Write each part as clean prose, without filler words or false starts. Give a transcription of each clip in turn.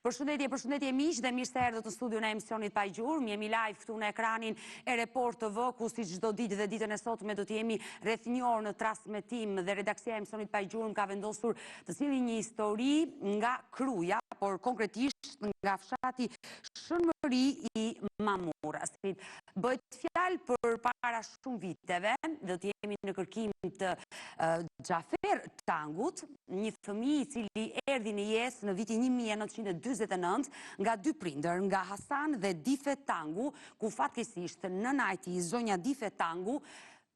Përshëndetje miq dhe mirë se erdhët në studion e emisionit Pa Gjurmë. Jemi live këtu në ekranin e Report TV, ku si çdo ditë dhe ditën e sotme do të jemi rreth një orë në transmetim dhe redaksia e emisionit Pa Gjurmë ka vendosur të sjellë një histori nga Kruja, por konkretisht nga fshati Shënmëri i Mamurasit. Bëhet fjalë për para shumë viteve, do të jemi në kërkim të Xhafer Tangut, një fëmijë i cili erdhi në jetë në vitin 1949 nga dy prindër, nga Hasan dhe Dife Tangu, ku fatkeqësisht nëna e tij, zonja Dife Tangu,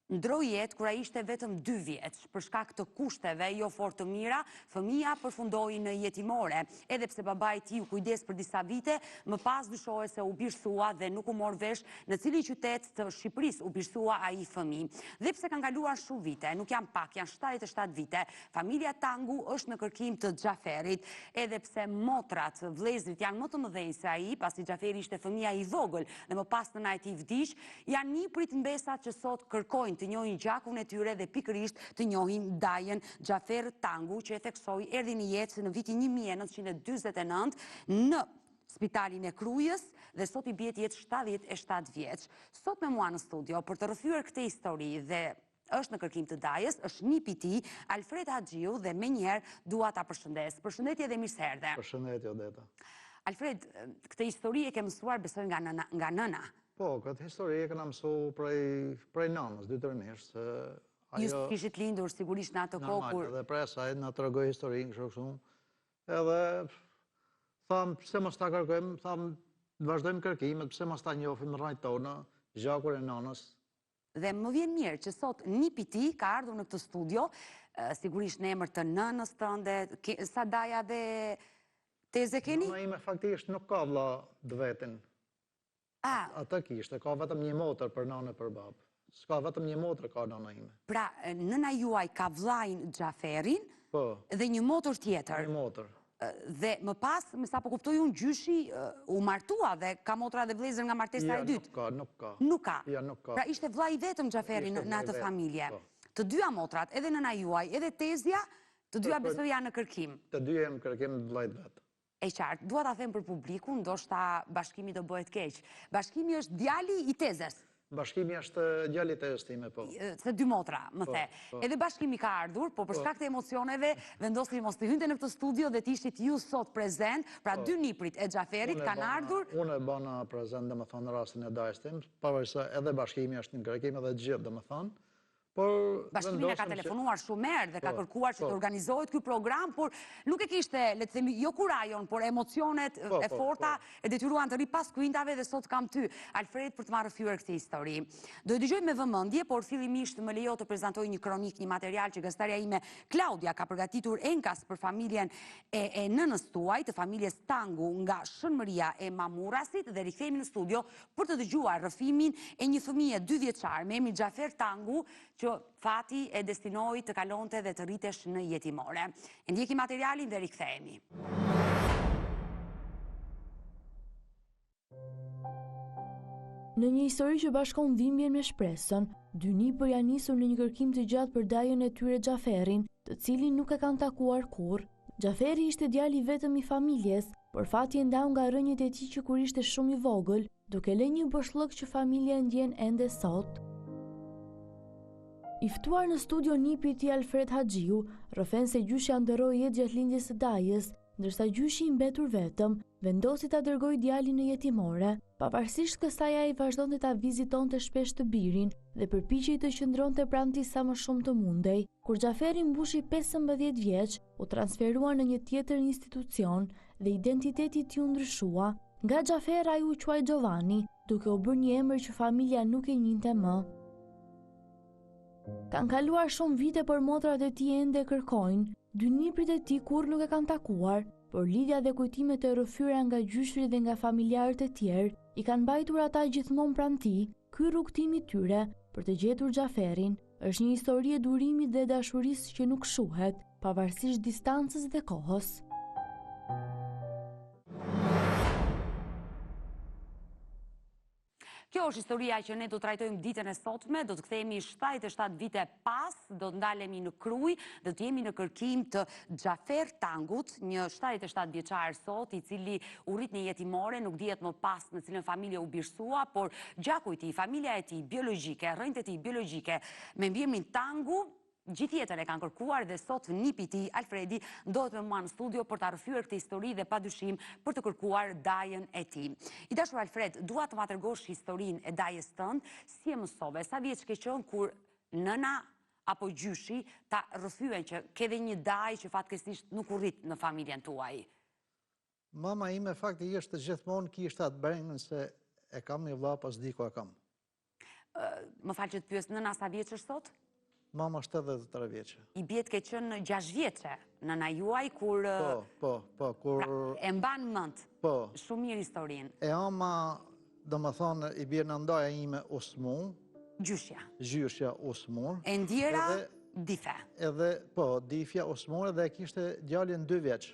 ndroi jetë kur ai ishte vetëm 2 vjeç. Për shkak të kushteve jo fort të mira, fëmia përfundoi në jetimore. Edhe pse babai i tij u kujdes për disa vite, më pas dyshohet se u birësua dhe nuk u mor vesh në cili qytet të Shqipërisë u birësua ai fëmijë. Dhe pse kanë kaluar shumë vite, nuk janë pak, janë 77 vite, familja Tangu është në kërkim të Xhaferit, edhe pse motrat, vëllezërit janë më të mëdhenj se ai, pasi Xhaferi ishte fëmia i vogël dhe më pas nëna e tij vdiq, janë niprit mbesat që sot kërkojnë të njohin gjakun e tyre dhe pikërisht të njohin dajën Xhafer Tangu, që e theksoi erdhi në jetë në vitin 1949 në Spitalin e Krujës dhe sot i bie jetë 77 vjeç. Sot me mua në studio për të rrëfyer këtë histori dhe është në kërkim të dajës, është nipi i tij, Alfred Haxhiu, dhe menjëherë dua ta përshëndes. Përshëndetje dhe mirë se erdhe. Përshëndetje Odeta. Alfred, këtë histori e ke mësuar besoj nga nëna. Po, këtë histori e kena mësu prej nënës, dytërmisht, se ajo... Ju kishit lindur sigurisht në atë kohë kur... Edhe prej asaj na tregoi historinë kështu kështu. Edhe tham pse mos ta kërkojmë, tham vazhdojmë kërkimet, pse mos ta njohim rreth tonë, gjakun e nënës. Dhe më vjen mirë që sot nipi i tij ka ardhur në këtë studio, sigurisht në emër të nënës tënde, sa daja dhe teze keni? Nëna ime faktikisht nuk ka vëlla vetin. Ata kishte, ka vetëm një motër për nënë e për babë. S'ka vetëm një motër ka nëna ime. Pra, nëna juaj ka vllajin Xhaferin dhe një motër tjetër. Një motër. Dhe më pas, me sa po kuptoj unë, gjyshi u martua dhe ka motra dhe vëllezër nga martesa e dytë. Nuk ka. Nuk ka. Ja, nuk ka. Pra, ishte vllai vetëm Xhaferi në atë familje. Të dyja motrat, edhe nëna juaj, edhe tezja, të dyja besoj janë në kërkim. Të dyja janë në kërkim të vllajt vet. E qartë, dua ta them për publikun, ndoshta bashkimi do bëhet keq. Bashkimi është djali i tezës. Bashkimi është djali i tezës time, po. Se 2 motra, më the. Edhe bashkimi ka ardhur, por për shkak të emocioneve vendosni mos të hynte në këtë studio dhe të ishit ju sot prezent, pra 2 niprit e Xhaferit kanë ardhur. Unë e bana prezent, domethënë, në rastin e dajës tim, pavarësisht se edhe bashkimi është në kërkim edhe gjithë, domethënë. Bashkimi ka telefonuar shumë herë dhe ka kërkuar që të organizohet ky program, por nuk e kishte, le të themi, jo kurajon, por emocionet e forta e detyruan të ri pas kuintave dhe sot kam ty, Alfred, për të marrë fyer këtë histori. Do e dëgjoj me vëmendje, por fillimisht më lejo të prezantoj një kronik, një material që gazetarja ime Klaudia ka përgatitur enkas për familjen e nënës tuaj, të familjes Tangu nga Shënmëria e Mamurasit, dhe rikthehemi në studio për të dëgjuar rrëfimin e një fëmije 2 vjeçar me emrin Xhafer Tangu, që fati e destinoi të kalonte dhe të rritesh në jetimore. E ndjekim materialin dhe rikthehemi. Në një histori që bashkon dhimbjen me shpresën, 2 nipër janë nisur në një kërkim të gjatë për dajën e tyre Xhaferin, të cilin nuk e kanë takuar kurrë. Xhaferi ishte djali vetëm i familjes, por fati e ndau nga rënjët e tij që kur ishte shumë i vogël, duke lënë një boshllëk që familja ndjen ende sot. I ftuar në studio nipi i tij Alfred Haxhiu, rrëfen se gjyshi ndërroi jetë gjatë lindjes së dajës, ndërsa gjyshi i mbetur vetëm vendosi ta dërgojë djalin në jetimore. Pavarësisht kësaj, ai vazhdonte ta vizitonte shpesh të birin dhe përpiqej të qëndronte pranë tij sa më shumë të mundej. Kur Xhaferi mbushi 15 vjeç, u transferua në një tjetër institucion dhe identiteti i tij u ndryshua. Nga Xhafer ai u quaj Giovanni, duke u bërë një emër që familja nuk e njinte më. Kanë kaluar shumë vite, por motrat e tij ende kërkojnë. 2 niprit e tij kurrë nuk e kanë takuar, por lidhja dhe kujtimet e rrëfyera nga gjyshri dhe nga familjarët e tjerë i kanë mbajtur ata gjithmonë pranë tij. Ky rrugtimi i tyre për të gjetur Xhaferin është një histori e durimit dhe dashurisë që nuk shuhet, pavarësisht distancës dhe kohës. Kjo është historia që ne do të trajtojmë ditën e sotme, do të kthehemi 77 vite pas, do të ndalemi në Krujë, do të jemi në kërkim të Xhafer Tangut, një 77 vjeçar sot, i cili u rrit në jetimore, nuk dihet më pas në cilën familje u birësua, por gjaku i tij, familja e tij biologjike, rrënjtë e tij biologjike me mbiemrin Tangu, gjithë jetën e kanë kërkuar dhe sot nipi i tij, Alfredi, ndodhet me mua në studio për ta rrëfyer këtë histori dhe padyshim për të kërkuar dajën e tij. I dashur Alfred, dua të ma tregosh historinë e dajës tënd, si e mësove, sa vjeç ke qenë kur nëna apo gjyshi ta rrëfyen që ke dhe një dajë që fatkeqësisht nuk u rrit në familjen tuaj? Mama ime faktikisht gjithmonë kishte atë brengën se e kam një vlla pas di ku e kam. Më fal që të pyes, nëna sa vjeç është sot? Mama 73 vjeçë. I bjet ke qenë 6 vjeçe nëna juaj kur Po, kur e mban mend. po. Shumë mirë historinë. E ama, domethënë i bie në ndaja ime Osmun, Gjyshja. gjyshja Osmun. E ndjera Edhe- dife. Edhe po, Difja Osmun dhe kishte djalin 2 vjeç.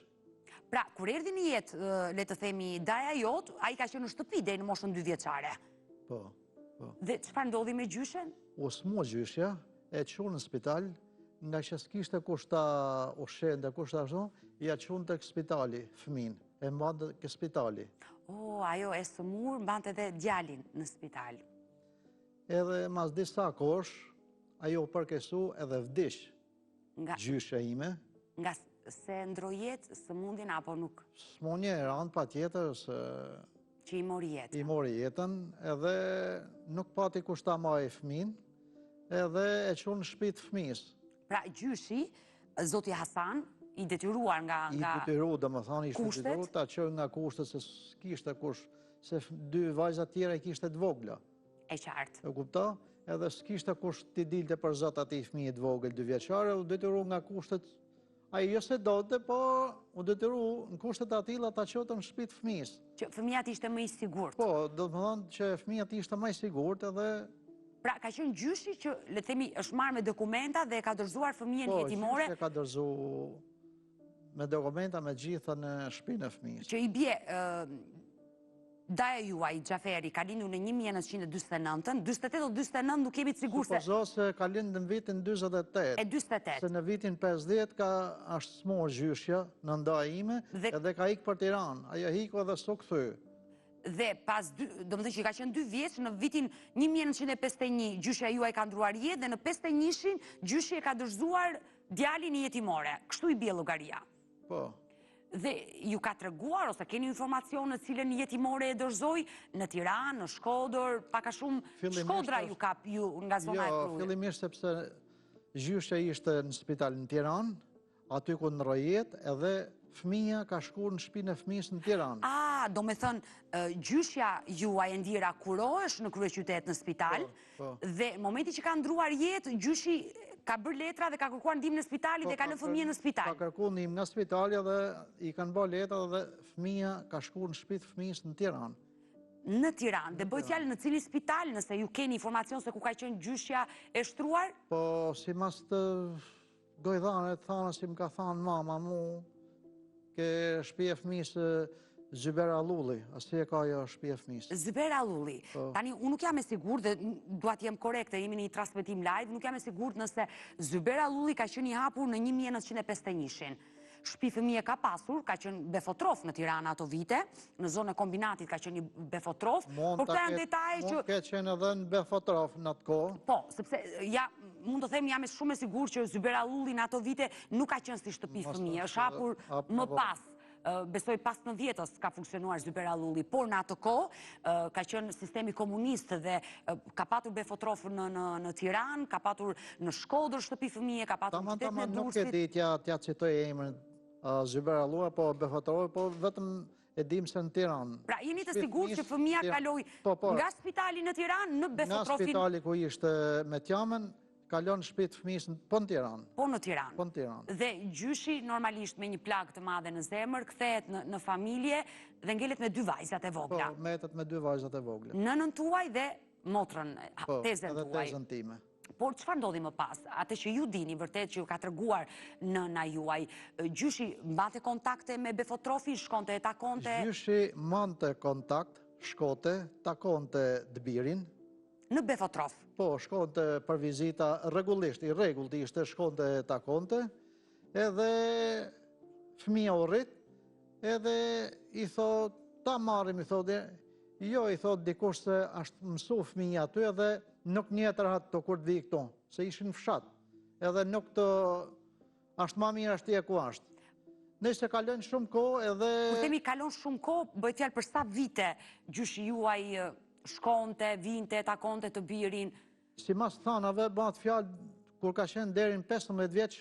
Pra, kur erdhi në jetë, le të themi, daja jot, ai ka qenë në shtëpi deri në moshën 2 vjeçare. Po. Dhe çfarë ndodhi me gjyshen? Osmun gjyshja e çon në spital, nga që s'kishte kush ta ushqen dhe kush ta ashtu, ja çon tek spitali fëmin. E mbante ke spitali. Ajo e sëmur mbante edhe djalin në spital. Edhe mas disa kosh, ajo përkesu edhe vdish Nga, gjyshja ime. nga se ndrojet sëmundjen apo nuk, Smonje e rand pa tjetër se që i mori jetë. i mori jetën, edhe nuk pati kush ta marrë fëmin, edhe e çon në shtëpi të fëmijës. Pra, gjyshi, zoti Hasan, i detyruar I nga detyru, domethënë ishte kushtet? detyru ta çojë nga kushtet se s'kishte kush, se 2 vajza tjera i kishte të vogla. e qartë. E kupta? Edhe s'kishte kush t'i dilte për zot atij fëmijë të vogël 2 vjeçare, u detyru nga kushtet. Ai jo se donte, po u detyru në kushtet atilla ta çonte në shtëpi të fëmijës. Që fëmija ti ishte më i sigurt. Po, do të thonë që fëmija ti ishte më i sigurt edhe Pra, ka qenë gjyshi që, le të themi, është marrë me dokumenta dhe ka dorëzuar fëmijën jetimore, gjyshi e ka dorëzu me dokumenta me gjitha në shtëpinë e fëmijës. që i bje daja juaj, Xhaferi, ka lindur në 1949, 48 o 49 nuk jemi të sigur se Supozo se ka lindë në vitin 48. e 48. Se në vitin 50 ka është smor gjyshja në ndaja ime edhe ka ikë për Tiranë. Ajo hiku edhe s'u kthy. Dhe pas, do më thënë që i ka qenë 2 vjeç, në vitin 1951 gjyshja juaj ka ndruar jetë dhe në 51-shin gjyshi e ka dorëzuar djalin në jetimore. Kështu i bie llogaria. Po. Dhe ju ka treguar ose keni informacion në cilën jetimore e dorëzoi në Tiranë, në Shkodër, pak a shumë Shkodra ju ka nga zona e Jo, Krujit. fillimisht sepse gjyshja ishte në spital në Tiranë, aty ku ndroi jetë, edhe fëmija ka shkuar në shtëpinë e fëmijës në Tiranë. Do me thënë, gjyshja juaj e ndjera kuro është në kryeqytet në spital, Po. dhe momenti që ka ndruar jetë, gjyshi ka bërë letra dhe ka kërkuar ndihmë në spitali dhe ka lënë fëmijën në spital. Ka kërkuar ndihmë nga spitali dhe i kanë bërë letra dhe fëmija ka shkuar në shtëpi të fëmijës në Tiranë. Në Tiranë, dhe bëjt fjalë në cili spital, nëse ju keni informacion se ku ka qenë gjyshja e shtruar? Po, si mas të gojdhane të thanë, si më ka thanë mama mu, ke shtëpi e fëmijës Zyber Allulli, asi e ka ajo shtëpi e fëmijës. Zyber Allulli. Tani, unë nuk jam e sigurt, dhe duat jem korekte, jemi në një transmetim live, nuk jam e sigurt nëse Zyber Allulli ka qenë i hapur në 1951-shin. Shtëpi fëmije ka pasur, ka qenë befotrof në Tiranë ato vite, në zonë e kombinatit ka qenë një befotrof, por këta janë detaje që... Mund ke qenë edhe në befotrof në atë kohë. Po, sepse mund të them jam shumë e sigurt që Zyber Allulli në ato vite nuk ka qenë si shtëpi fëmije, është hapur më pas. Besoj pas 90-s ka funksionuar Zyber Allulli, por në atë kohë ka qenë sistemi komunist dhe ka patur befotrof në Tiranë, ka patur në Shkodër shtëpi fëmije, ka patur në qytetin e Nuk e Durrësit. di t'ja citoj emrin Zyber Allulli, po befotrof, po vetëm e dim se në Tiranë. Pra, jeni të sigurt që fëmija kaloi nga spitali në Tiranë në Nga befotrofin... spitali ku ishte me Tjamen, kalon shtëpi të fëmijës po në Tiranë. Po në Tiranë. Po në Tiranë. Dhe gjyshi normalisht me një plagë të madhe në zemër, kthehet në familje dhe ngelet me 2 vajzat e vogla. Po, metet me 2 vajzat e vogla. Nënën tuaj dhe motrën, tezën edhe tuaj. tezën time. Por çfarë ndodhi më pas? Atë që ju dini vërtet që ju ka treguar nëna juaj, gjyshi mbante kontakte me befotrofin, shkonte e takonte? Gjyshi mante kontakt, shkote, takonte dëbirin. Në Befotrof. Po, shkonte për vizita rregullisht, i rregullt ishte, shkonte takonte, edhe fëmija u rrit, edhe i thot, ta marrim, i thot, jo, i thot, dikush se ashtë mësu fëmija aty, edhe nuk njetër atë të kur të vi këto, se ishin fshat, edhe nuk të, ashtë ma mirë ashtë ku ashtë. Nëse kalon shumë kohë edhe... Kur themi kalon shumë kohë, bëhet fjalë për sa vite gjyshi juaj shkonte, vinte, takonte të birin? Si mas thanave, bëhet fjalë, kur ka qenë deri në 15 vjeç,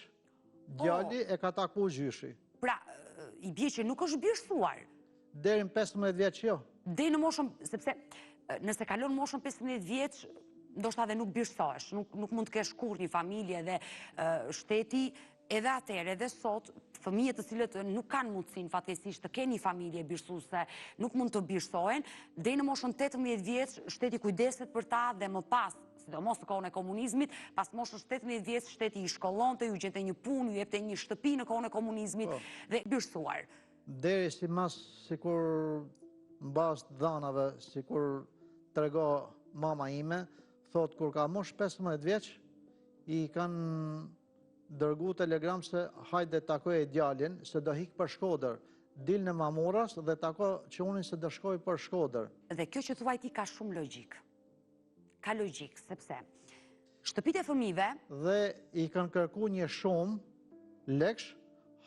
djali e ka taku gjyshi. Pra, i bie që nuk është birësuar. Deri në 15 vjeç jo. Deri në moshën, sepse nëse kalon moshën 15 vjeç, ndoshta edhe nuk birësohesh, nuk mund të kesh kurrë një familje dhe shteti edhe atëherë edhe sot fëmijët të cilët nuk kanë mundësinë fatkeqësisht të kenë një familje birësuese, nuk mund të birësohen, deri në moshën 18 vjeç shteti kujdeset për ta dhe më pas, sidomos në kohën e komunizmit, pas moshës 18 vjeç shteti i shkollonte, ju gjente një punë, ju jepte një shtëpi në kohën e komunizmit dhe birësuar. Deri sikur mbas dhanave, sikur trego mama ime, thot kur ka mosh 15 vjeç, i kanë dërgu telegram se hajde takoj e djalin, se do hik për Shkodër. Dil në Mamuras dhe tako që unin se do shkoj për Shkodër. Dhe kjo që thuaj ti ka shumë logjik. Ka logjik, sepse shtëpit e fëmijëve... Dhe i kanë kërku një shumë leksh,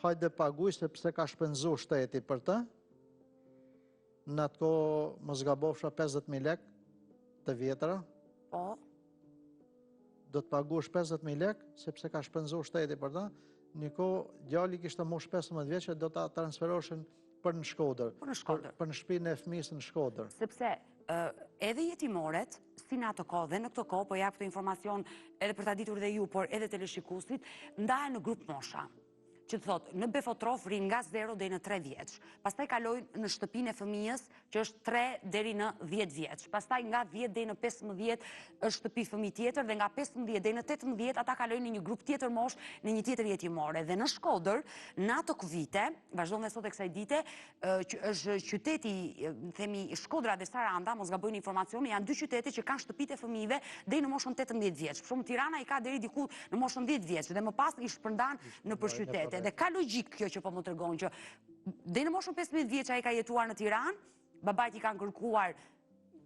hajde paguj sepse ka shpenzu shteti për të. Në atë ko më zgabofsha 50.000 lek të vjetra. Po. Do të paguash 50.000 lek, sepse ka shpenzu shteti për ta, një kohë djali kishte mosh 15 vjeçë, do ta transferoshin për në Shkodër. Për në Shkodër. Për në shtëpinë e fëmijës në Shkodër. Sepse edhe jetimoret, si në ato kohë dhe në këto kohë, po jap këtë informacion edhe për ta ditur dhe ju, por edhe teleshikuesit, ndahen në grup mosha. Që të thotë, në Befotrof rrin nga 0 deri në 3 vjeç. Pastaj kalojnë në shtëpinë e fëmijës, që është 3 deri në 10 vjeç. Pastaj nga 10 deri në 15 është shtëpi fëmijë tjetër dhe nga 15 deri në 18 ata kalojnë në një grup tjetër mosh, në një tjetër jetimore. Dhe në Shkodër, në ato vite, vazhdon dhe sot e kësaj dite, është qyteti, themi Shkodra dhe Saranda, mos gabojnë informacione, janë dy qytete që kanë shtëpitë e fëmijëve deri në moshën 18 vjeç. Për shembull Tirana i ka deri diku në moshën 10 vjeç dhe më pas i shpërndan nëpër qytete. Dhe ka logjik kjo që po më tregon që deri në moshën 15 vjeç ai ka jetuar në Tiranë, babait i kanë kërkuar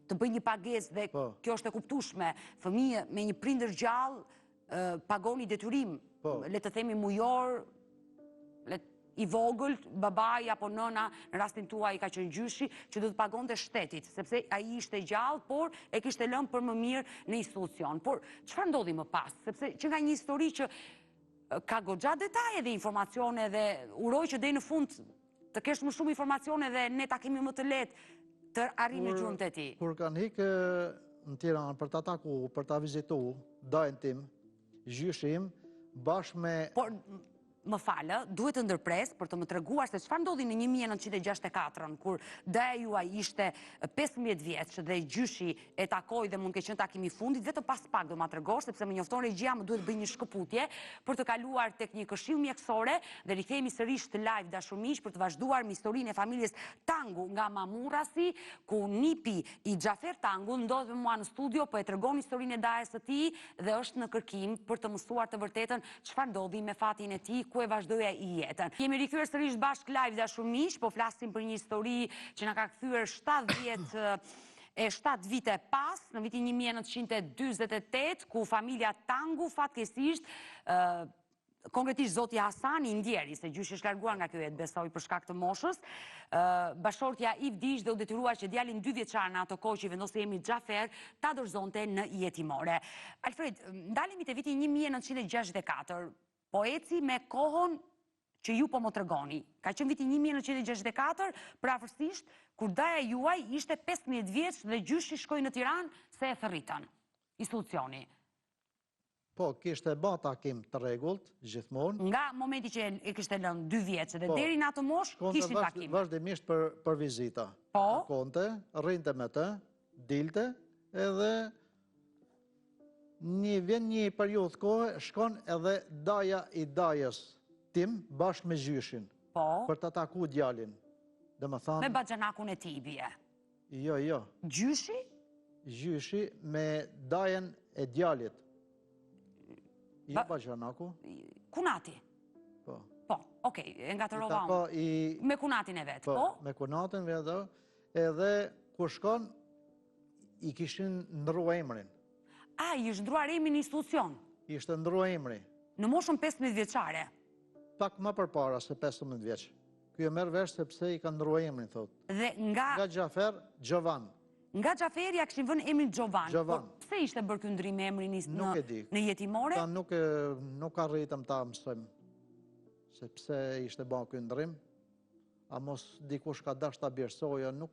të bëjë një pagesë dhe kjo është e kuptueshme. Fëmijë me një prindër gjallë pagoni detyrim, le të themi mujor, i vogël, babai apo nëna, në rastin tuaj ka qenë gjyshi, që do të pagonte shtetit, sepse ai ishte gjallë, por e kishte lënë për më mirë në institucion. Por çfarë ndodhi më pas? Sepse që nga një histori që ka goxha detaje dhe informacione dhe uroj që deri në fund të kesh më shumë informacione dhe ne ta kemi më të lehtë të arrijmë në gjurmët e tij. Kur kanë hikë në Tiranë për ta taku, për ta vizitu, dajin tim, gjyshim, bashkë me... Por, më falë, duhet të ndërpres për të më treguar se çfarë ndodhi në 1964, kur daja juaj ishte 15 vjeç dhe gjyshi e takoi dhe mund të ketë qenë takimi i fundit, vetëm pas pak do ma tregosh, sepse më njofton regjia, më duhet bëj një shkëputje për të kaluar tek një këshill mjekësore dhe rikthehemi sërish të live dashurmiq për të vazhduar me historinë e familjes Tangu nga Mamurasi, ku nipi i Xhafer Tangu ndodhet me mua në studio, po e tregon historinë e dajes së tij dhe është në kërkim për të mësuar të vërtetën çfarë ndodhi me fatin e tij, ku e vazhdoja i jetën. Jemi rikthyer sërish bashkë live dashurmiq, po flasim për një histori që na ka kthyer 7 vite pas, në vitin 1948, ku familja Tangu fatkeqësisht konkretisht zoti Hasani i ndjeri, se gjyshi është larguar nga kjo jetë, besoj për shkak të moshës. Bashortja i vdiq dhe u detyruar që djalin 2 vjeçar në ato kohë që i vendosi emri Xhafer ta dorëzonte në jetimore. Alfred, ndalemi te viti 1964. Po eci me kohën që ju po më tregoni. Ka qenë viti 1964, prafërsisht, kur daja juaj ishte 15 vjeç dhe gjyshi shkoi në Tiranë se e thërritën institucioni. Po, kishte ba takim të rregullt, gjithmonë. Nga momenti që e kishte lënë 2 vjeç dhe deri në atë moshë kishin takim. Vazhdimisht për vizita. Po. Konte, rrinte me të, dilte, edhe vjen një periudhë kohë, shkon edhe daja i dajës tim bashkë me gjyshin. Po. Për të taku djalin. Me baxhanakun e tij bie. Jo. Gjyshi? Gjyshi me dajen e djalit. Jo Bajanaku. Kunati? Po. Po, okej, e nga të rova Po, unë. Me kunatin e vetë, po? Me kunatin vetë, edhe ku shkon, i kishin ndrua emrin. A, i është ndruar emrin në institucion? Ishte ndrua emri. Në moshën 15 vjeçare? Pak më përpara se 15 vjeç. Ky e merr vesh sepse i ka ndrua emrin, thot. Dhe nga Gjafer, Gjovan. Nga Gjaferi ja kishin vënë emrin Gjovan. Gjovan. Por pse ishte bërë ky ndrim emrin Nuk e di. në jetimore? Ta nuk arritëm ta mësojmë. Sepse ishte bërë ky ndrim. A mos dikush ka dash ta bjersoja, nuk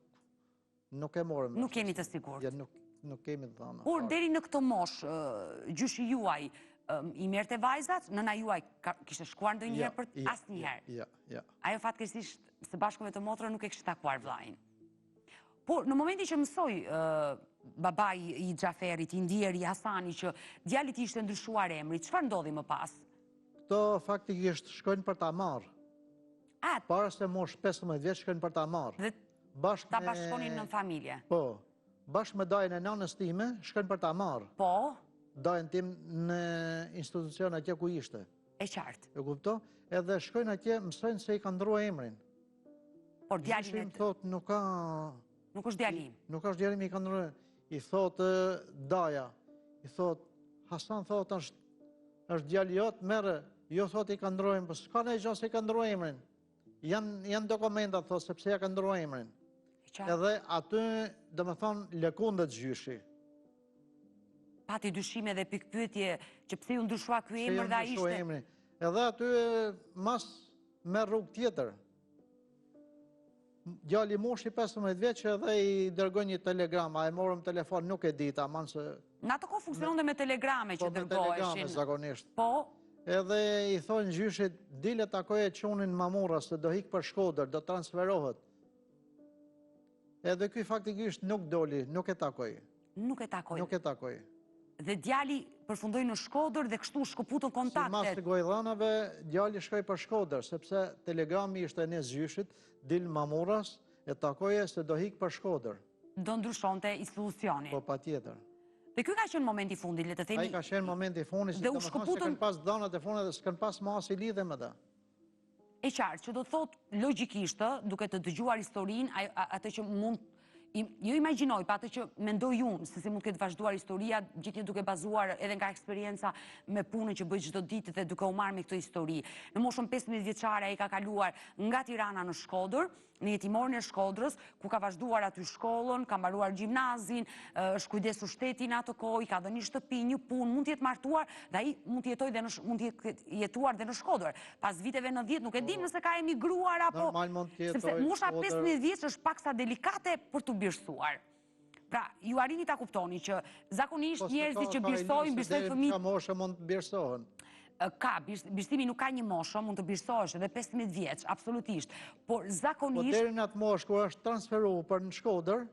e morëm. Nuk keni të sigurt. Ja, nuk kemi të dhëna. Por deri në këtë moshë, gjyshi juaj i merrte vajzat, nëna juaj kishte shkuar ndonjëherë për asnjëherë. Ja. Ajo fatkeqësisht së bashku me të motrën nuk e kishte takuar vllajin. Por në momentin që mësoi babai i Xhaferit, i Ndieri Hasani, që djalit i ishte ndryshuar emri, çfarë ndodhi më pas? Këto faktikisht shkojnë për ta marrë. Para se mosh 15 vjeç shkojnë për ta marrë. Dhe ta bashkonin në familje. Po. Bashkë me dajën e nanës time, shkojnë për ta marrë. Po. Dajën tim në institucion atje ku ishte. E qartë. E kupto? Edhe shkojnë atje, mësojnë se i ka ndrua emrin. Por djalin e thot nuk ka... Nuk është djalim. Nuk është djalim, i ka ndrua. I thot Daja. I thot Hasan, thot është djali jot, merre. Jo thot i ka ndrua emrin, po s'ka ne gjë se i ka ndrua emrin. Janë dokumentat, thot, sepse ja ka ndrua emrin. Edhe aty, dhe me thonë, lëkundët gjyshi. Pati dyshime dhe pikpyetje që pse ju ndryshua ky emër dhe a ishte... Edhe aty, mas me rrugë tjetër. Djali moshi 15 vjeç edhe i dërgoj një telegram, a e morëm telefon, nuk e dita, manë se... Në ato ko funksionon dhe me telegrame që dërgojshin. Po, me telegrame, zakonisht. Po? Edhe i thonë gjyshit, dile takoje qonin Mamura, se do hik për Shkodër, do transferohet. Edhe kuj faktikisht nuk doli, nuk e takoj. Nuk e takoj. Nuk e takoj. Dhe djali përfundoi në Shkodër dhe kështu shkëputën kontaktet. Si mas të gojdhanave, djali shkoj për Shkodër, sepse telegrami ishte një zgjyshit, dil Mamuras, e takoje se do hik për Shkodër. Do ndryshonte institucionin. Po, pa tjetër. Dhe ky ka qenë momenti i fundit, le të themi. Ai ka qenë momenti i fundit, dhe u shkëputën pas dhënat e fundit dhe s'kan pas më as i lidhe me ta. E qartë, që do të thotë logjikisht, duke të dëgjuar historinë, atë që mund jo imagjinoj, pa atë që mendoj unë, se si mund këtë vazhduar historia, gjithë duke bazuar edhe nga eksperienca me punën që bëj çdo ditë dhe duke u marrë me këtë histori. Në moshën 15 vjeçare ai ka kaluar nga Tirana në Shkodër, në jetimorin e Shkodrës, ku ka vazhduar aty shkollën, ka mbaruar gjimnazin, është kujdesur shtetin atë kohë, ka dhënë një shtëpi, një punë, mund të jetë martuar dhe ai mund të jetuar dhe në Shkodër. Pas viteve 90 nuk e dim nëse ka emigruar apo sepse mosha 15 vjeç është paksa delikate për të birsuar. Pra, ju arrini ta kuptoni që zakonisht njerëzit që birsojnë fëmijë. Ka moshë mund të birsohen. Ka, birsimi nuk ka një moshë, mund të birsohesh edhe 15 vjeç, absolutisht. Por zakonisht... Po deri në atë moshë kur është transferuar për në Shkodër,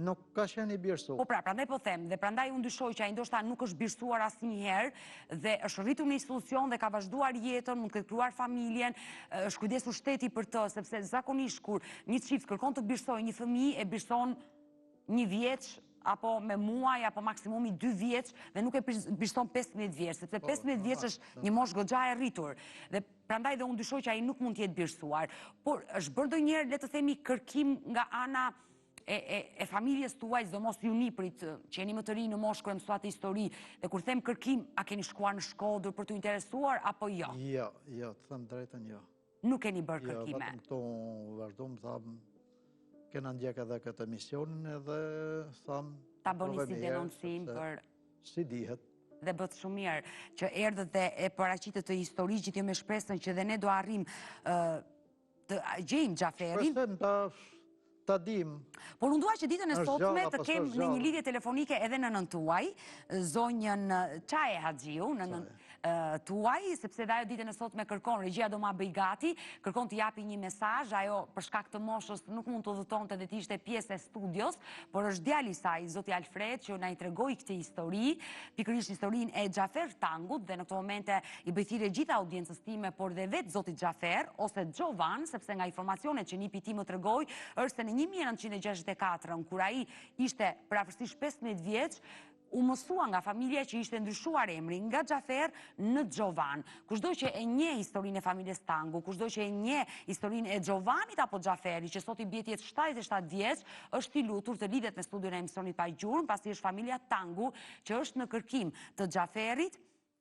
nuk ka qenë i birsuar. Po pra, prandaj po them, dhe prandaj unë dyshoj që ai ndoshta nuk është birsuar asnjëherë dhe është rritur në institucion dhe ka vazhduar jetën, mund të ketë krijuar familjen, është kujdesur shteti për të, sepse zakonisht kur një çift kërkon të birsojë një fëmijë, e birson 1 vjeç apo me muaj, apo maksimumi 2 vjeç, dhe nuk e birson 15 vjeç, sepse 15 vjeç është një moshë goxha e rritur. Dhe prandaj dhe unë dyshoj që ai nuk mund të jetë birsuar. Por është bërë ndonjëherë, le të themi, kërkim nga ana e familjes tuaj, sidomos ju niprit, që jeni më të rinj në moshë kur mësuat histori, dhe kur them kërkim, a keni shkuar në Shkodër për t'u interesuar apo jo? Jo, të them drejtën jo. Nuk keni bërë kërkime. Jo, vetëm këto vazhdojmë, thamë, kena ndjek edhe këtë emisionin edhe thamë... Ta bëni si denoncim për... Si dihet. Dhe bëtë shumë mirë që erdhët dhe e paraqitët të historikit, jo me shpresën që dhe ne do arrim të gjejmë Xhaferin. Shpresëm ta dim. Por unë dua që ditën e sotme të kem në një lidhje telefonike edhe në nën tuaj, zonjën Çaje Haxhiu, në nën tuaj, sepse dhe ajo ditën e sotme kërkon, regjia do ma bëj gati, kërkon të japi një mesazh, ajo për shkak të moshës nuk mund të udhëtonte dhe të ishte pjesë e studios, por është djali i saj, zoti Alfred, që na i tregoi këtë histori, pikërisht historinë e Xhafer Tangut, dhe në këtë momente i bëj thirrje gjithë audiencës time, por dhe vetë zoti Xhafer ose Gjovan, sepse nga informacionet që nipi tim më tregoi, është se në 1964, kur ai ishte përafërsisht 15 vjeç, u mësua nga familja që ishte ndryshuar emri nga Xhafer në Gjovan. Kushdo që e nje historinë e familjes Tangu, kushdo që e nje historinë e Gjovanit apo Xhaferi, që sot i bie jetë 77 vjeç, është i lutur të lidhet me studion e emisionit pa gjurmë, pasi është familja Tangu që është në kërkim të Xhaferit,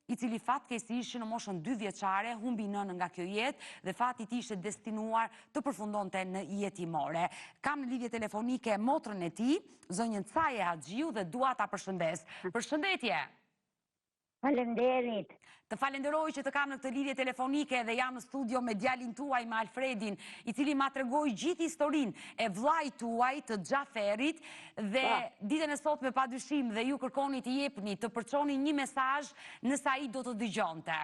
i cili fatkeqësisht në moshën 2 vjeçare humbi nënën nga kjo jetë dhe fati i tij ishte destinuar të përfundonte në jetimore. Kam në lidhje telefonike motrën e tij, zonjën Caje Haxhiu, dhe dua ta përshëndes. Përshëndetje. Faleminderit. Të falenderoj që të kam në këtë lidhje telefonike dhe jam në studio me djalin tuaj, me Alfredin, i cili ma tregoi gjithë historinë e vllait tuaj të Xhaferit dhe ditën e sotme padyshim dhe ju kërkoni të jepni të përçoni një mesazh nëse ai do të dëgjonte.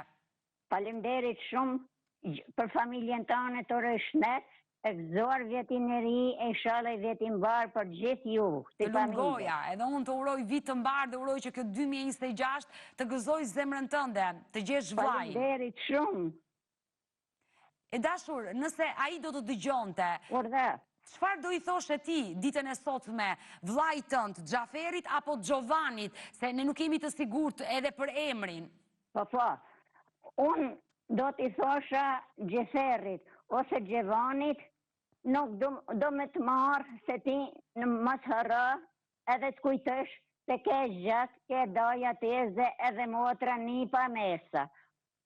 Faleminderit shumë për familjen tonë të rëshnet, e gëzuar vjetin e ri, e inshallah vjetin mbar për gjithë ju. Të lungoja, edhe unë të uroj vit të mbar dhe uroj që kjo 2026 të gëzoj zemrën tënde, të gjesh vllajin. Faleminderit shumë. E dashur, nëse ai do të dëgjonte, Urdhë. çfarë do i thoshe ti ditën e sotme vllait tënd, Xhaferit apo Gjovanit, se ne nuk jemi të sigurt edhe për emrin? Po, unë do t'i thosha Xhaferit ose Gjovanit, nuk do me të marë se ti në mos hërë edhe të kujtësh se ke gjatë, ke doja teze edhe motra një pa mesa.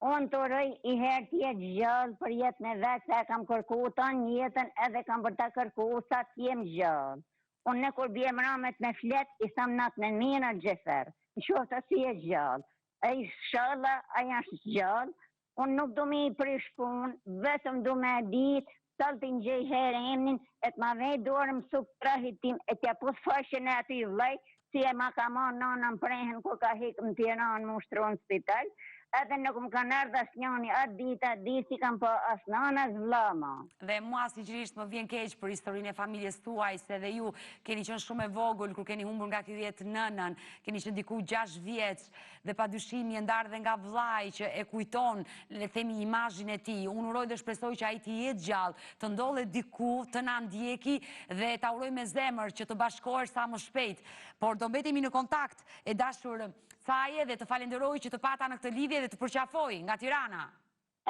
Unë të rëj i herë t'jetë gjallë për jetën e vetë, se kam kërku të një jetën edhe kam për të kërku sa t'jem gjallë. Unë në kur bje mramet me flet, i tham natë në mina Xhafer, në qoftë të si e gjallë. E i shala, a janë gjallë, unë nuk du me i prish punë, vetëm du me ditë, talë të njëj herë emnin, e të ma vej dorë më suk trahit tim, e t'ja pus fashën e aty vlej, si e ma ka ma nënën prehen, kur ka hikë më Tiranë më ushtronë spital, edhe nuk më kanë ardhë asë njëni atë ditë si kam po asë nënë asë vlama. Dhe mua sigurisht më vjen keq për historinë e familjes tuaj, se dhe ju keni qenë shumë e vogël kur keni humbur nga ky jetë nënën, keni qenë diku 6 vjeç dhe padyshim je ndarë dhe nga vllai që e kujton, le themi, imazhin e tij. Unë uroj dhe shpresoj që ai të jetë gjallë, të ndodhet diku, të na ndjeki dhe ta uroj me zemër që të bashkohesh sa më shpejt. Por do mbetemi në kontakt, e dashur Caje, dhe të falenderoj që të pata në këtë lidhje dhe të përqafoj nga Tirana.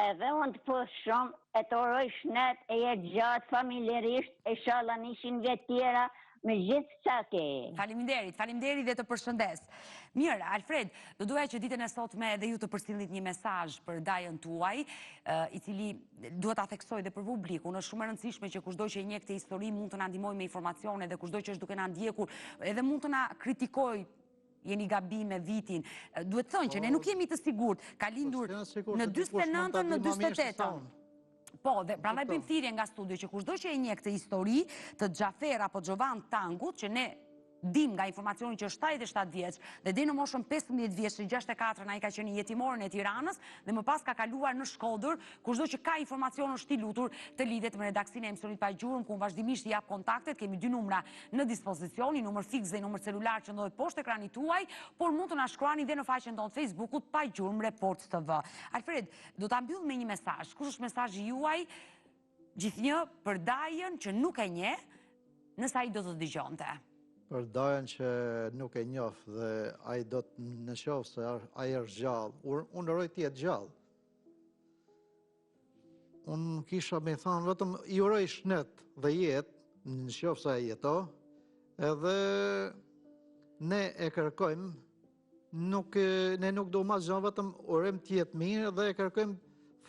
Edhe unë të pus shumë, e të uroj shnet, e jetë gjatë familjerisht, e shala 100 vjetë tjera, me gjithë sa ke. Faleminderit dhe të përshëndes. Mirë, Alfred, do duaj që ditën e sotme dhe ju të përsillit një mesazh për dajën tuaj, i cili duhet ta theksoj dhe për publikun. Është shumë e rëndësishme që kushdo që e njeh këtë histori mund të na ndihmojë me informacione dhe kushdo që është duke na ndjekur edhe mund të na kritikojë. Jeni gabime vitin. Duhet thënë që ne nuk jemi të sigurt. Ka lindur në 49-ën, në 48-ën. Po, dhe prandaj bëjmë thirrje nga studio që kushdo që e njeh këtë histori të Xhafer apo Gjovan Tangut, që ne dim nga informacioni që është 77 vjeç dhe deri në moshën 15 vjeç, 64 ai ka qenë jetimore në Tiranës dhe më pas ka kaluar në Shkodër. Kushdo që ka informacion është i lutur të lidhet me redaksinë e emisionit pa gjurmë, ku vazhdimisht i jap kontaktet. Kemi 2 numra në dispozicion, një numër fiks dhe një numër celular që ndodhet poshtë ekranit tuaj, por mund të na shkruani dhe në faqen tonë të Facebookut Pa Gjurmë Report TV. Alfred, do ta mbyll me një mesazh. Kush është mesazhi juaj gjithnjë për dajën që nuk e njeh, nëse ai do të dëgjonte? Për dajën që nuk e njoh dhe ai do të në qoftë se ai është gjallë, unë uroj të jetë gjallë. Unë kisha me thënë vetëm i uroj shnet dhe jetë në qoftë se ai jeto, edhe ne e kërkojmë, ne nuk do ma zgjon, vetëm urojmë të jetë mirë dhe e kërkojmë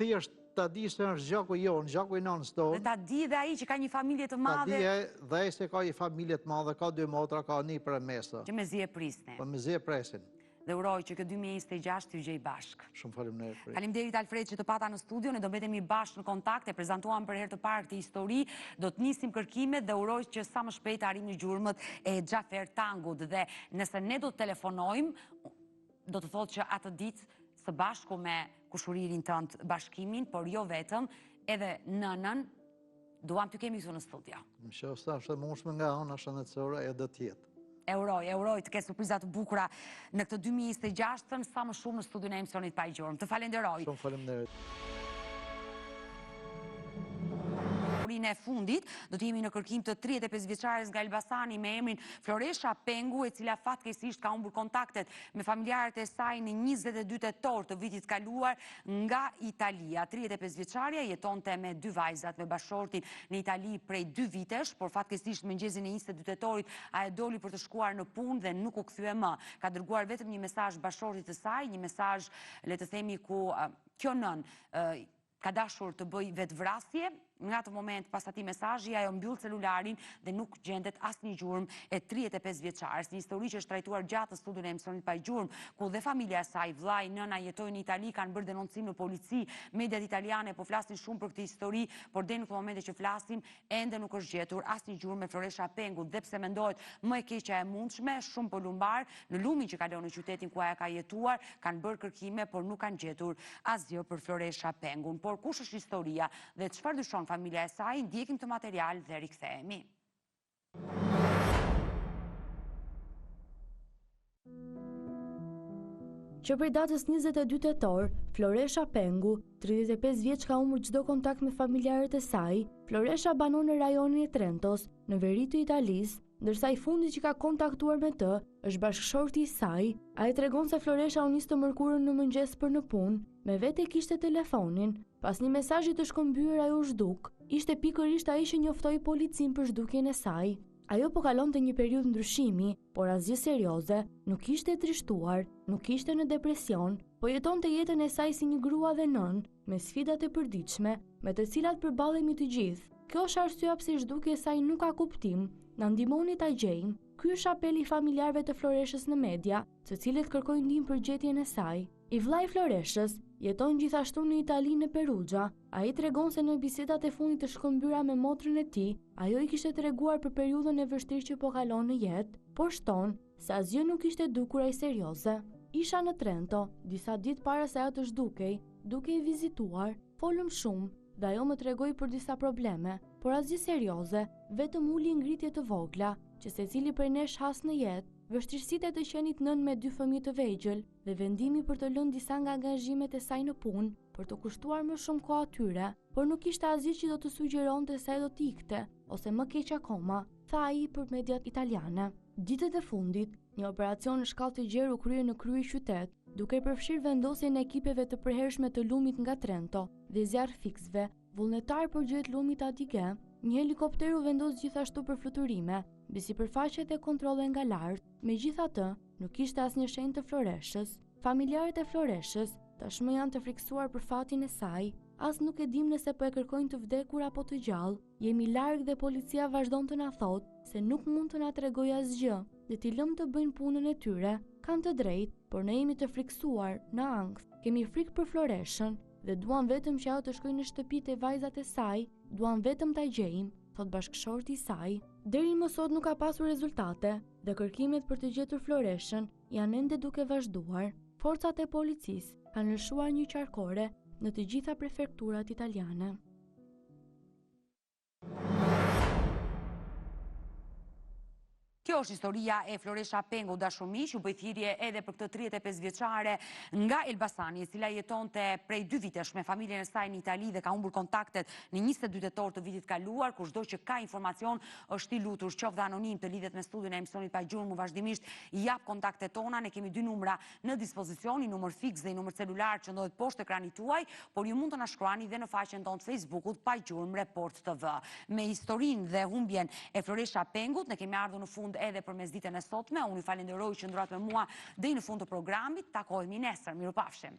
thjesht ta di se është gjaku jonë, gjaku i nënës tonë. Dhe ta di dhe ai që ka një familje të madhe. Ta di dhe ai se ka një familje të madhe, ka 2 motra, ka një premesa. Që mezi e prisni. Po mezi e presin. Dhe uroj që këtë 2026 t'ju gjej bashkë. Shumë faleminderit. Faleminderit Alfred që të pata në studio, ne do mbetemi bashkë në kontakt, e prezantuam për herë të parë këtë histori, do të nisim kërkimet dhe uroj që sa më shpejt arrijmë gjurmët e Xhafer Tangut dhe nëse ne do të telefonojmë, do të thotë që atë ditë së bashku me kushuririn tënd bashkimin, por jo vetëm, edhe nënën duam t'ju kemi këtu në studio. Më qoftë se është e mundshme nga ana shëndetësore e do të jetë. E uroj të ke surpriza të bukura në këtë 2026, sa më shumë në studion e emisionit Pa Gjurmë. Të falenderoj. Shumë faleminderit. historinë e fundit, do të jemi në kërkim të 35 vjeçares nga Elbasani me emrin Floresha Pengu, e cila fatkeqësisht ka humbur kontaktet me familjarët e saj në 22 tetor të vitit kaluar nga Italia. 35 vjeçaria jetonte me 2 vajzat me bashortin në Itali prej 2 vitesh, por fatkeqësisht mëngjesin e 22 tetorit a e doli për të shkuar në punë dhe nuk u kthye më. Ka dërguar vetëm një mesazh bashortit të saj, një mesazh, le të themi, ku kjo nën ka dashur të bëj vetvrasje. Nga atë moment pas atij mesazhi ajo mbyll celularin dhe nuk gjendet asnjë gjurmë e 35 vjeçares. Një histori që është trajtuar gjatë në studion e emisionit pa gjurmë, ku dhe familja e saj, vllai, nëna jetojnë në Itali, kanë bërë denoncim në polici. Mediat italiane po flasin shumë për këtë histori, por deri në këtë moment që flasim ende nuk është gjetur asnjë gjurmë me Floresha Pengu, dhe pse mendohet më e keqja e mundshme, shumë polumbar në lumin që kalon në qytetin ku ajo ka jetuar, kanë bërë kërkime por nuk kanë gjetur asgjë për Floresha Pengun. Por kush është historia dhe çfarë dyshon familja e saj, ndjekim të material dhe rikthehemi. Që prej datës 22 tetor, Floresha Pengu, 35 vjeç, ka humbur çdo kontakt me familjarët e saj. Floresha banon në rajonin e Trentos, në veri të Italisë, ndërsa i fundi që ka kontaktuar me të është bashkëshorti i saj. Ai tregon se Floresha u nis të mërkurën në mëngjes për në punë, me vete kishte telefonin. Pas një mesazhi të shkëmbyer ajo u zhduk. Ishte pikërisht ai që njoftoi policin për zhdukjen e saj. Ajo po kalonte një periudhë ndryshimi, por asgjë serioze, nuk ishte e trishtuar, nuk ishte në depresion, po jetonte jetën e saj si një grua dhe nën, me sfidat e përditshme, me të cilat përballemi të gjithë. Kjo është arsyeja pse zhdukja e saj nuk ka kuptim. Na ndihmoni ta gjejmë. Ky është apeli i familjarëve të Floreshës në media, të cilët kërkojnë ndihmë për gjetjen e saj. I vllai Floreshës jeton gjithashtu në Itali, në Perugia. Ai tregon se në bisedat e fundit të shkëmbyera me motrën e tij, ajo i kishte treguar për periudhën e vështirë që po kalon në jetë, por shton se asgjë nuk ishte dukur ai serioze. Isha në Trento disa ditë para se ajo të zhdukej, duke i vizituar, folëm shumë dhe ajo më tregoi për disa probleme, por asgjë serioze, vetëm uli ngritje të vogla, që secili prej nesh has në jetë, vështirësitë e të qenit nën me 2 fëmijë të vegjël dhe vendimi për të lënë disa nga angazhimet e saj në punë, për të kushtuar më shumë kohë atyre, por nuk ishte asgjë që do të sugjeronte se ai do të ikte, ose më keq akoma, tha ai për mediat italiane. Ditët e fundit, një operacion në shkallë të gjerë u krye në kryeqytet, duke përfshirë vendosjen e ekipeve të përhershme të lumit nga Trento dhe zjarrfiksëve, vullnetar për gjet lumit Adige. Një helikopter u vendos gjithashtu për fluturime, mbi sipërfaqet e kontrolle nga lart. Megjithatë, nuk ishte asnjë shenjë të Floreshës. Familjarët e Floreshës tashmë janë të friksuar për fatin e saj. As nuk e dim nëse po e kërkojnë të vdekur apo të gjallë. Jemi larg dhe policia vazhdon të na thotë se nuk mund të na tregojë asgjë dhe t'i lëmë të bëjnë punën e tyre. Kanë të drejtë, por ne jemi të friksuar, në ankth. Kemi frikë për Floreshën dhe duam vetëm që ajo të shkojë në shtëpitë e vajzat e saj, duam vetëm ta gjejmë, thot bashkëshorti i saj. Deri më sot nuk ka pasur rezultate dhe kërkimet për të gjetur Floreshën janë ende duke vazhduar. Forcat e policisë kanë lëshuar një qarkore në të gjitha prefekturat italiane. Kjo është historia e Floresha Pengu, dashur miq, u bë thirrje edhe për këtë 35 vjeçare nga Elbasani, e cila jetonte prej 2 vitesh me familjen e saj në Itali dhe ka humbur kontaktet në 22 tetor të vitit kaluar. Kushdo që ka informacion është i lutur, qoftë anonim, të lidhet me studion e emisionit pa gjurmë, vazhdimisht i jap kontaktet tona. Ne kemi 2 numra në dispozicion, një numër fiks dhe një numër celular që ndodhet poshtë ekranit tuaj, por ju mund të na shkruani dhe në faqen tonë të Facebookut Pa Gjurmë Report TV. Me historinë dhe humbjen e Floresha Pengut ne kemi ardhur në fund edhe përmes ditën e sotme. Unë ju falenderoj që ndrohet me mua deri në fund të programit. Takohemi nesër. Mirupafshim.